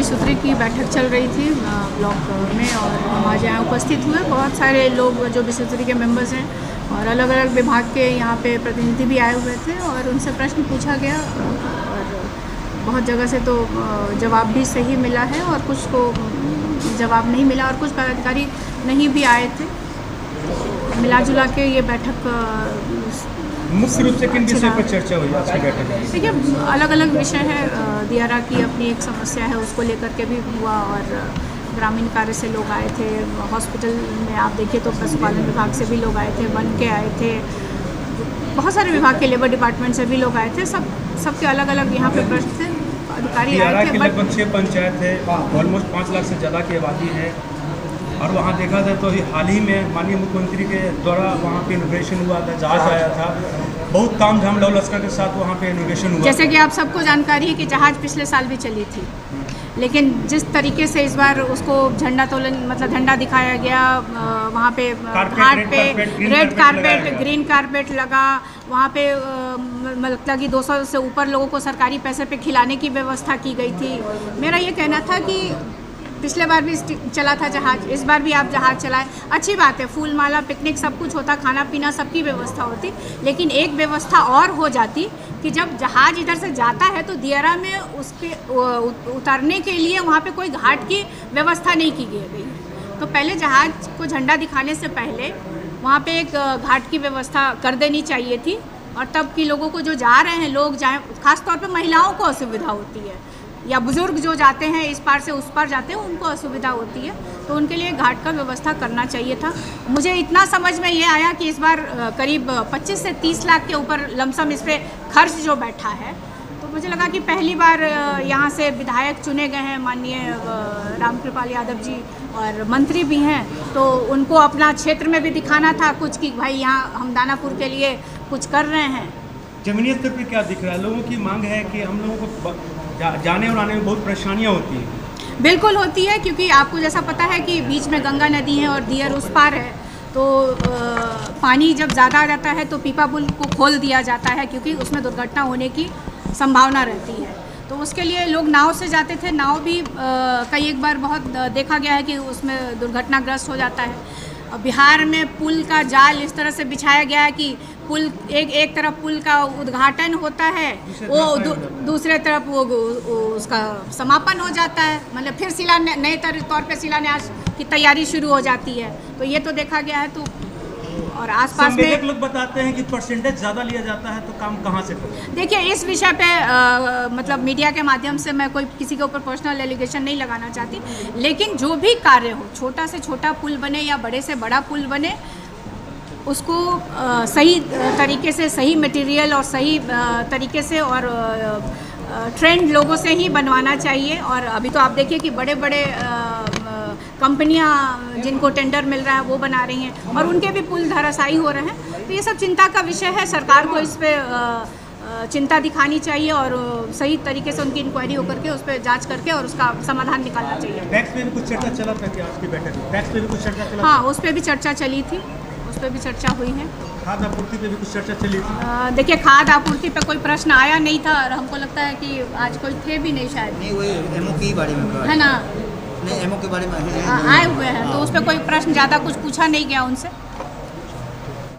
विसूत्री की बैठक चल रही थी ब्लॉक में और हम आज यहाँ उपस्थित हुए। बहुत सारे लोग जो विसूत्री के मेंबर्स हैं और अलग अलग विभाग के यहाँ पे प्रतिनिधि भी आए हुए थे और उनसे प्रश्न पूछा गया और बहुत जगह से तो जवाब भी सही मिला है और कुछ को जवाब नहीं मिला और कुछ पदाधिकारी नहीं भी आए थे। मिला जुला के ये बैठक मुख्य रूप से किन विषय पर चर्चा हुई आज की बैठक में? देखिए, अलग अलग विषय है। दियारा की अपनी एक समस्या है, उसको लेकर के भी हुआ और ग्रामीण कार्य से लोग आए थे। हॉस्पिटल में आप देखिए तो पशुपालन विभाग से भी लोग आए थे, वन के आए थे, बहुत सारे विभाग के, लेबर डिपार्टमेंट से भी लोग आए थे। सबके अलग अलग यहाँ पे प्रश्न थे, अधिकारी आए थे। लगभग 6 पंचायत है, ऑलमोस्ट 5 लाख से ज़्यादा की आबादी है और वहाँ देखा जाए तो हाल ही में माननीय मुख्यमंत्री के द्वारा वहाँ पे इनोग्रेशन हुआ था, जहाज आया था, बहुत तामझाम लवलश्कर के साथ वहाँ पे इनोग्रेशन हुआ। जैसे कि आप सबको जानकारी है कि जहाज पिछले साल भी चली थी, लेकिन जिस तरीके से इस बार उसको झंडा तोलन मतलब झंडा दिखाया गया, वहाँ पे घाट पे रेड कारपेट ग्रीन कारपेट लगा, वहाँ पे मतलब कि 200 से ऊपर लोगों को सरकारी पैसे पे खिलाने की व्यवस्था की गई थी। मेरा ये कहना था कि पिछले बार भी चला था जहाज, इस बार भी आप जहाज चलाएं, अच्छी बात है, फूल माला पिकनिक सब कुछ होता, खाना पीना सबकी व्यवस्था होती, लेकिन एक व्यवस्था और हो जाती कि जब जहाज इधर से जाता है तो दियारा में उसके उतरने के लिए वहाँ पे कोई घाट की व्यवस्था नहीं की गई है। तो पहले जहाज को झंडा दिखाने से पहले वहाँ पे एक घाट की व्यवस्था कर देनी चाहिए थी और तब कि लोगों को जो जा रहे हैं लोग जाएँ, खासतौर पर महिलाओं को असुविधा होती है या बुजुर्ग जो जाते हैं इस पार से उस पार जाते हैं उनको असुविधा होती है, तो उनके लिए घाट का व्यवस्था करना चाहिए था। मुझे इतना समझ में ये आया कि इस बार करीब 25 से 30 लाख के ऊपर लमसम इस पर खर्च जो बैठा है, तो मुझे लगा कि पहली बार यहाँ से विधायक चुने गए हैं माननीय रामकृपाल यादव जी और मंत्री भी हैं, तो उनको अपना क्षेत्र में भी दिखाना था कुछ कि भाई यहाँ हम दानापुर के लिए कुछ कर रहे हैं। जमीनी स्तर पर क्या दिख रहा है? लोगों की मांग है कि हम लोगों को जाने और आने में बहुत परेशानियाँ होती हैं। बिल्कुल होती है, क्योंकि आपको जैसा पता है कि बीच में गंगा नदी है और दियर उस पार है, तो पानी जब ज़्यादा आ जाता है तो पीपा पुल को खोल दिया जाता है क्योंकि उसमें दुर्घटना होने की संभावना रहती है। तो उसके लिए लोग नाव से जाते थे, नाव भी कई एक बार बहुत देखा गया है कि उसमें दुर्घटनाग्रस्त हो जाता है। बिहार में पुल का जाल इस तरह से बिछाया गया है कि पुल एक तरफ पुल का उद्घाटन होता है, वो दूसरे तरफ वो उसका समापन हो जाता है, मतलब फिर नए तौर पे शिलान्यास की तैयारी शुरू हो जाती है। तो ये तो देखा गया है। तो और आसपास में लोग बताते हैं कि परसेंटेज ज़्यादा लिया जाता है, तो काम कहाँ से करें? देखिए, इस विषय पे मतलब मीडिया के माध्यम से मैं कोई किसी के ऊपर पर्सनल एलिगेशन नहीं लगाना चाहती, लेकिन जो भी कार्य हो, छोटा से छोटा पुल बने या बड़े से बड़ा पुल बने, उसको सही तरीके से, सही मटेरियल और सही तरीके से और ट्रेंड लोगों से ही बनवाना चाहिए। और अभी तो आप देखिए कि बड़े बड़े कंपनियां जिनको टेंडर मिल रहा है वो बना रही हैं और उनके भी पुल धराशायी हो रहे हैं। तो ये सब चिंता का विषय है, सरकार को इस पर चिंता दिखानी चाहिए और सही तरीके से उनकी इंक्वायरी होकर के उस पर जांच करके और उसका समाधान निकालना चाहिए। टैक्स पे भी कुछ चर्चा चला था क्या आज की बैठक में? टैक्स पे भी कुछ चर्चा चला? हाँ, उस पर भी चर्चा चली थी, उस पर भी चर्चा हुई है। खाद्य आपूर्ति पे भी कुछ चर्चा चली थी? देखिए, खाद्य आपूर्ति पे कोई प्रश्न आया नहीं था और हमको लगता है कि आज कोई थे भी नहीं शायद। नहीं, वही एमओ के बारे में है ना, नहीं एमओ के बारे में आए हुए हैं, तो उस पर कोई प्रश्न ज़्यादा कुछ पूछा नहीं गया उनसे।